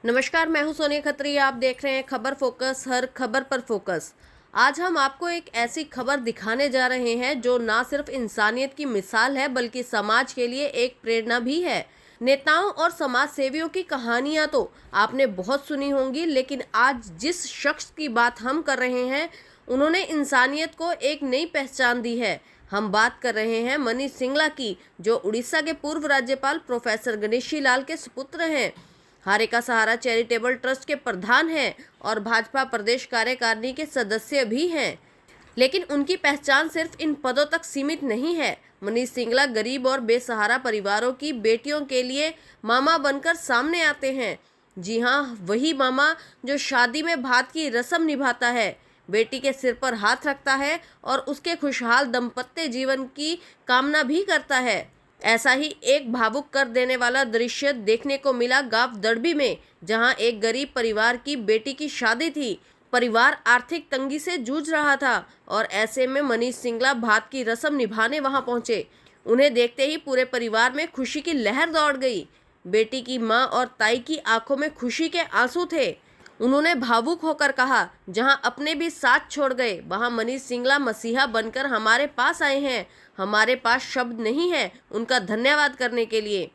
नमस्कार, मैं हूं सोनिया खत्री। आप देख रहे हैं खबर फोकस, हर खबर पर फोकस। आज हम आपको एक ऐसी खबर दिखाने जा रहे हैं जो ना सिर्फ इंसानियत की मिसाल है बल्कि समाज के लिए एक प्रेरणा भी है। नेताओं और समाज सेवियों की कहानियां तो आपने बहुत सुनी होंगी, लेकिन आज जिस शख्स की बात हम कर रहे हैं उन्होंने इंसानियत को एक नई पहचान दी है। हम बात कर रहे हैं मनीष सिंगला की, जो उड़ीसा के पूर्व राज्यपाल प्रोफेसर गणेशी लाल के सुपुत्र हैं। हारे का सहारा चैरिटेबल ट्रस्ट के प्रधान हैं और भाजपा प्रदेश कार्यकारिणी के सदस्य भी हैं। लेकिन उनकी पहचान सिर्फ इन पदों तक सीमित नहीं है। मनीष सिंगला गरीब और बेसहारा परिवारों की बेटियों के लिए मामा बनकर सामने आते हैं। जी हाँ, वही मामा जो शादी में भात की रस्म निभाता है, बेटी के सिर पर हाथ रखता है और उसके खुशहाल दाम्पत्य जीवन की कामना भी करता है। ऐसा ही एक भावुक कर देने वाला दृश्य देखने को मिला गांव दड़बी में, जहां एक गरीब परिवार की बेटी की शादी थी। परिवार आर्थिक तंगी से जूझ रहा था और ऐसे में मनीष सिंगला भात की रस्म निभाने वहां पहुंचे। उन्हें देखते ही पूरे परिवार में खुशी की लहर दौड़ गई। बेटी की मां और ताई की आंखों में खुशी के आंसू थे। उन्होंने भावुक होकर कहा, जहां अपने भी साथ छोड़ गए वहां मनीष सिंगला मसीहा बनकर हमारे पास आए हैं। हमारे पास शब्द नहीं है उनका धन्यवाद करने के लिए।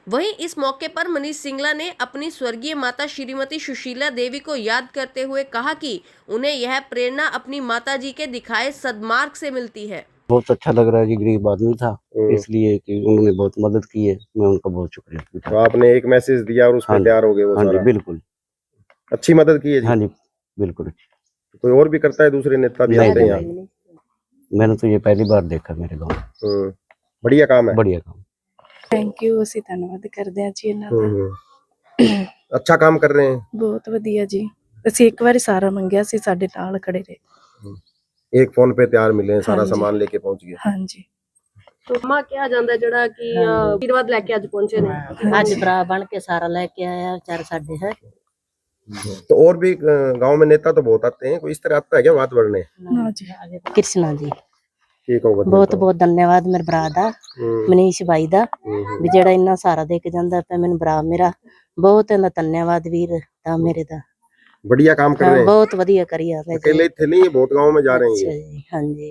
वहीं इस मौके पर मनीष सिंगला ने अपनी स्वर्गीय माता श्रीमती सुशीला देवी को याद करते हुए कहा कि उन्हें यह प्रेरणा अपनी माता जी के दिखाए सद्मार्ग से मिलती है। बहुत अच्छा लग रहा है जी। गरीब आदमी था, इसलिए कि उन्होंने बहुत मदद की है। मैं उनका बहुत शुक्रिया। तो आपने एक मैसेज दिया और उसमें तैयार हो गए वो हाँ सारा। जी, बिल्कुल अच्छी मदद की है जी। हाँ जी, बिल्कुल। कोई और भी करता है? दूसरे नेता भी आते हैं यहाँ? मैंने तो ये पहली बार देखा मेरे गाँव में। बढ़िया काम है। बढ़िया काम। Thank you. ਅਸੀਂ ਧੰਨਵਾਦ ਕਰਦੇ ਹਾਂ ਜੀ ਇਹਨਾਂ ਦਾ। अच्छा काम कर रहे हैं। ਬਹੁਤ ਵਧੀਆ ਜੀ। ਅਸੀਂ ਇੱਕ ਵਾਰੀ ਸਾਰਾ ਮੰਗਿਆ ਸੀ, ਸਾਡੇ ਨਾਲ ਖੜੇ ਰਹੇ। एक फोन पे तैयार मिले हैं, सारा हाँ जी। सामान लेके पहुंच गए। ਹਾਂਜੀ। तो मां क्या जानता जड़ा कि आशीर्वाद लेके आज पहुंचे ने। आज भरा बन के सारा लेके आया बेचारे साडे है। तो और भी गांव में नेता तो बहुत आते हैं, कोई इस तरह आता है क्या बात बढ़ने? ਨਾ ਜੀ। कृष्णा जी ठीक हो बहुत बहुत धन्यवाद मेरे भरा दा, मनीष भाई दा, भी जेड़ा इन्ना सारा दे के जांदा पे मैनू भरा मेरा बहुत इन्दा धन्यवाद वीर दा मेरे दा। बढ़िया काम कर रहे हैं। बहुत वधिया करी आ रहे अकेले थे नहीं, बहुत गांव में जा रहे हैं अच्छा ये। जी। हाँ जी,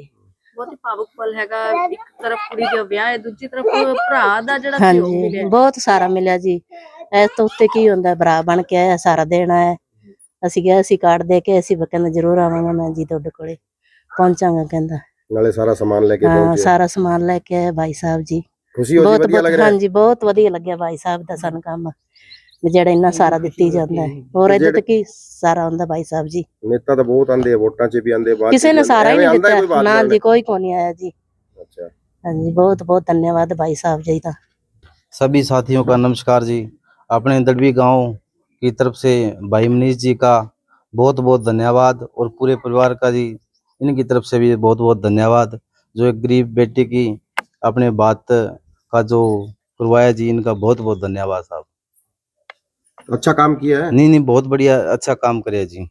बहुत ही भावुक पल हैगा। एक तरफ कुड़ी दा ब्याह है, दूसरी तरफ भरा दा जड़ा हाँ सहयोग जी, मिले। बहुत सारा मिला जी। इस तो उत्ते की हुंदा, भरा बन के आया सारा देना है। ਅਸੀਂ ਕਿਹਾ ਅਸੀਂ ਕਾਰਡ ਦੇ ਕੇ ਅਸੀਂ ਕਹਿੰਦਾ ਜ਼ਰੂਰ ਆਵਾਂਗਾ ਮੈਂ ਜੀ ਤੁਹਾਡੇ ਕੋਲੇ ਪਹੁੰਚਾਂਗਾ ਕਹਿੰਦਾ। नाले सारा सामान लेके हाँ, पहुंचे। सारा सामान लेके आए भाई साहब जी। खुशी होती, बहुत बढ़िया लग रहा हाँ है। जी, बहुत वधिया लग्या भाई साहब दा सन काम ਜਿਹੜਾ ਇੰਨਾ ਸਾਰਾ ਦਿੱਤੀ ਜਾਂਦਾ ਹੈ। ਹੋਰ ਇਹਦੇ ਤੇ ਕੀ ਸਾਰਾ ਹੁੰਦਾ ਭਾਈ ਸਾਹਿਬ ਜੀ। नेता तो बहुत आंदे हैं, वोटां च भी आंदे, बाद ਕਿਸੇ च ਨੇ भी ਸਾਰਾ ਹੀ आंदे। नहीं आंदा है कोई ਦਿੱਤਾ बात ना करने? जी, कोई को नहीं आया जी। अच्छा, हाँ जी, बहुत बहुत धन्यवाद भाई साहब जी का। सभी साथियों का नमस्कार जी। अपने दड़बी गांव की तरफ से भाई मनीष जी का बहुत बहुत धन्यवाद और पूरे परिवार का जी इनकी तरफ से भी बहुत बहुत धन्यवाद, जो एक गरीब बेटे की अपने बात का जो करवाया जी, इनका बहुत बहुत धन्यवाद साहब। अच्छा काम किया है। नहीं नहीं, बहुत बढ़िया अच्छा काम करे जी।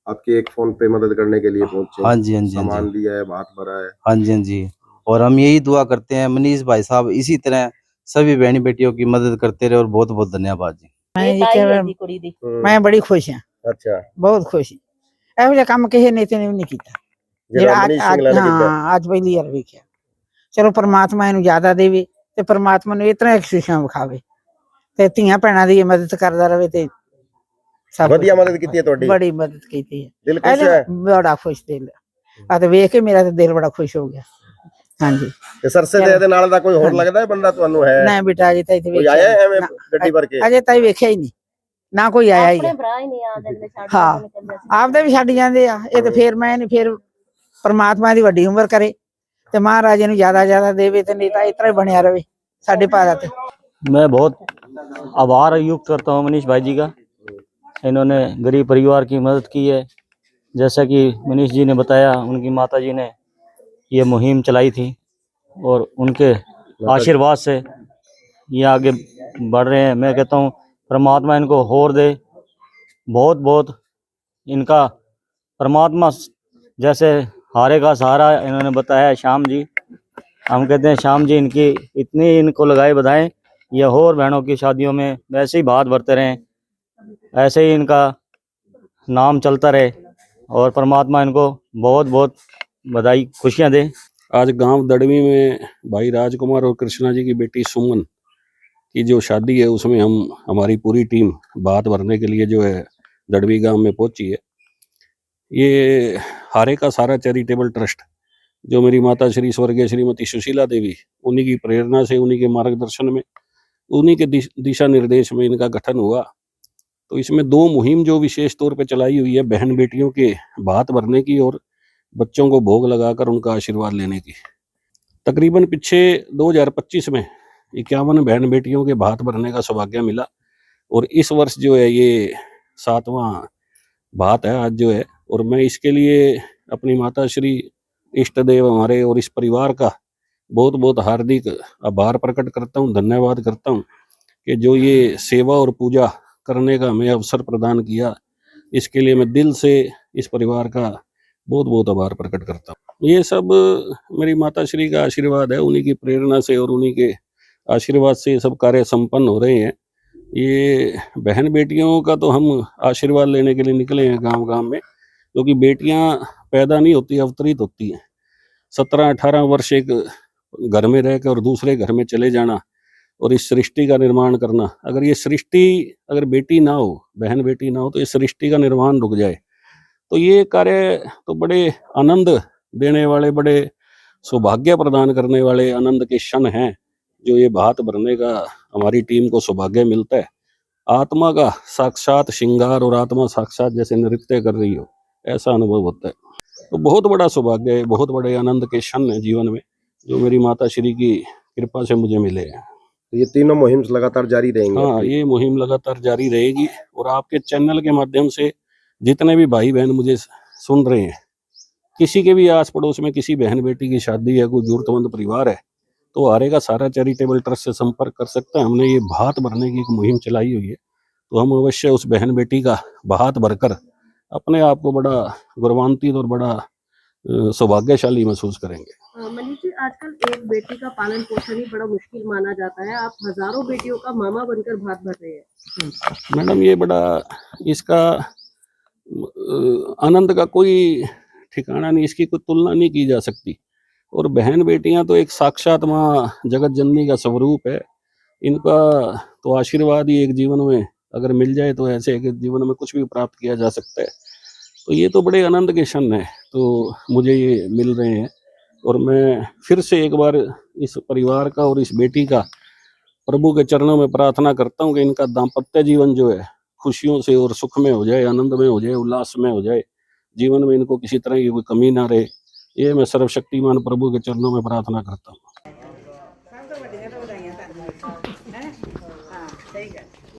आपके एक फोन पे मदद करने के लिए पहुंचे। हाँ जी, हाँ जी, हाँ सामान जी, दिया है, बात भरा है। हाँ जी, हाँ जी। और हम यही दुआ करते हैं मनीष भाई साहब इसी तरह सभी बहनी बेटियों की मदद करते रहे और बहुत बहुत धन्यवाद जी। मैं बड़ी खुश हाँ। अच्छा, बहुत खुश ਇਹੋ ਜਿਹਾ ਕੰਮ ਕਿਸੇ ਨੇਤੇ ਨੇ ਵੀ ਨਹੀਂ ਕੀਤਾ ਜਿਹੜਾ ਮਨੀਸ਼ ਸਿੰਗਲਾ ਨੇ ਕੀਤਾ। ਹਾਂ, ਅੱਜ ਪਹਿਲੀ ਵਾਰ ਵੇਖਿਆ। ਚਲੋ ਪਰਮਾਤਮਾ ਇਹਨੂੰ ਜ਼ਿਆਦਾ ਦੇਵੇ ਤੇ ਪਰਮਾਤਮਾ ਨੂੰ ਇਤਨਾ ਖੁਸ਼ੀਆਂ ਵਿਖਾਵੇ ਤੇ ਧੀਆਂ ਭੈਣਾਂ ਦੀ ਮਦਦ ਕਰਦਾ ਰਹੇ ਤੇ ਸਭ ਵਧੀਆ ਮਦਦ ਕੀਤੀ ਹੈ ਤੁਹਾਡੀ। ਬੜੀ ਮਦਦ ਕੀਤੀ ਹੈ। ਦਿਲ ਖੁਸ਼ ਹੈ। ਬੜਾ ਖੁਸ਼ ਦਿਲ ਆ ਤੇ ਵੇਖ ਕੇ ਮੇਰਾ ਤੇ ਦਿਲ ਬੜਾ ਖੁਸ਼ ਹੋ ਗਿਆ। ਹਾਂਜੀ, ਤੇ ਸਰਸੇ ਦੇ ਨਾਲ ਦਾ ਕੋਈ ਹੋਰ ਲੱਗਦਾ ਹੈ ਬੰਦਾ ਤੁਹਾਨੂੰ ਹੈ? ਨਹੀਂ ਬੇਟਾ, ਅਜੇ ਤਾਂ ਇੱਥੇ ਕੋਈ ਆਇਆ ਹੈ ਐਵੇਂ ਗੱਡੀ ਭਰ ਕੇ? ਅਜੇ ਤਾਂ ਵੇਖਿਆ ਹੀ ਨਹੀਂ, ਨਾ ਕੋਈ ਆਇਆ ਹੀ ਹੈ। ਭਰਾ ਹੀ ਨਹੀਂ ਆਦੇ ਅਗਲੇ ਛੱਡ ਹਾਂ, ਆਪਦੇ ਵੀ ਛੱਡ ਜਾਂਦੇ ਆ ਇਹ ਤੇ ਫਿਰ ਮੈਂ ਨਹੀਂ, ਫਿਰ ਪਰਮਾਤਮਾ ਦੀ ਵੱਡੀ ਉਮਰ ਕਰੇ ਤੇ ਮਹਾਰਾਜ ਨੂੰ ਜ਼ਿਆਦਾ ਜ਼ਿਆਦਾ ਦੇਵੇ ਤੇ ਨੇਤਾ ਇਸ ਤਰ੍ਹਾਂ ਹੀ ਬਣਿਆ ਰਵੇ ਸਾਡੇ ਭਾਰਤ। मैं बहुत आभार युक्त करता हूँ मनीष भाई जी का। इन्होंने गरीब परिवार की मदद की है। जैसा कि मनीष जी ने बताया, उनकी माता जी ने ये मुहिम चलाई थी और उनके आशीर्वाद से ये आगे बढ़ रहे हैं। मैं कहता हूँ परमात्मा इनको और दे, बहुत बहुत इनका परमात्मा। जैसे हारे का सहारा इन्होंने बताया श्याम जी, हम कहते हैं श्याम जी इनकी इतनी इनको लगाए बधाएं, ये और बहनों की शादियों में वैसे ही भात भरते रहें ऐसे ही इनका नाम चलता रहे और परमात्मा इनको बहुत बहुत बधाई खुशियाँ दे। आज गांव दड़वी में भाई राजकुमार और कृष्णा जी की बेटी सुमन की जो शादी है उसमें हमारी पूरी टीम बात भरने के लिए जो है दड़वी गांव में पहुंची है। ये हारे का सारा चैरिटेबल ट्रस्ट जो मेरी माता श्री स्वर्गीय श्रीमती सुशीला देवी, उन्हीं की प्रेरणा से, उन्हीं के मार्गदर्शन में, उन्हीं के दिशा निर्देश में इनका गठन हुआ। तो इसमें 2 मुहिम जो विशेष तौर पे चलाई हुई है, बहन बेटियों के भात भरने की और बच्चों को भोग लगाकर उनका आशीर्वाद लेने की। तकरीबन पीछे 2025 में 51 बहन बेटियों के भात भरने का सौभाग्य मिला और इस वर्ष जो है ये 7वां भात है आज जो है। और मैं इसके लिए अपनी माता श्री इष्ट देव हमारे और इस परिवार का बहुत बहुत हार्दिक आभार प्रकट करता हूँ, धन्यवाद करता हूँ कि जो ये सेवा और पूजा करने का हमें अवसर प्रदान किया, इसके लिए मैं दिल से इस परिवार का बहुत बहुत आभार प्रकट करता हूँ। ये सब मेरी माता श्री का आशीर्वाद है, उन्हीं की प्रेरणा से और उन्हीं के आशीर्वाद से ये सब कार्य संपन्न हो रहे हैं। ये बहन बेटियों का तो हम आशीर्वाद लेने के लिए निकले हैं गांव गांव में, क्योंकि बेटियां पैदा नहीं होती, अवतरित होती हैं। 17-18 वर्ष एक घर में रहकर और दूसरे घर में चले जाना और इस सृष्टि का निर्माण करना, अगर ये सृष्टि अगर बेटी ना हो, बहन बेटी ना हो, तो इस सृष्टि का निर्माण रुक जाए। तो ये कार्य तो बड़े आनंद देने वाले, बड़े सौभाग्य प्रदान करने वाले आनंद के क्षण हैं जो ये भात भरने का हमारी टीम को सौभाग्य मिलता है। आत्मा का साक्षात श्रृंगार और आत्मा साक्षात जैसे नृत्य कर रही हो, ऐसा अनुभव होता है। तो बहुत बड़ा सौभाग्य है, बहुत बड़े आनंद के क्षण है जीवन में जो मेरी माता श्री की कृपा से मुझे मिले हैं। ये तीनों मुहिम लगातार जारी रहेंगी? हाँ, ये मुहिम लगातार जारी रहेगी और आपके चैनल के माध्यम से जितने भी भाई बहन मुझे सुन रहे हैं, किसी के भी आस पड़ोस में किसी बहन बेटी की शादी है, कोई जरूरतमंद परिवार है, तो हारे का सारा चैरिटेबल ट्रस्ट से संपर्क कर सकता है। हमने ये भात भरने की एक मुहिम चलाई हुई है, तो हम अवश्य उस बहन बेटी का भात भरकर अपने आप को बड़ा गौरवान्वित और बड़ा सौभाग्यशाली महसूस करेंगे। मनीष जी, आजकल एक बेटी का पालन पोषण ही बड़ा मुश्किल माना जाता है, आप हजारों बेटियों का मामा बनकर भात भर रहे हैं। मैडम, ये बड़ा, इसका आनंद का कोई ठिकाना नहीं, इसकी कोई तुलना नहीं की जा सकती। और बहन बेटियां तो एक साक्षात माँ जगत जननी का स्वरूप है। इनका तो आशीर्वाद ही एक जीवन में अगर मिल जाए तो ऐसे है कि जीवन में कुछ भी प्राप्त किया जा सकता है। तो ये तो बड़े आनंद के क्षण है तो मुझे ये मिल रहे हैं। और मैं फिर से एक बार इस परिवार का और इस बेटी का प्रभु के चरणों में प्रार्थना करता हूँ कि इनका दाम्पत्य जीवन जो है खुशियों से और सुख में हो जाए, आनंद में हो जाए, उल्लास में हो जाए, जीवन में इनको किसी तरह की कोई कमी ना रहे। ये मैं सर्वशक्तिमान प्रभु के चरणों में प्रार्थना करता हूँ।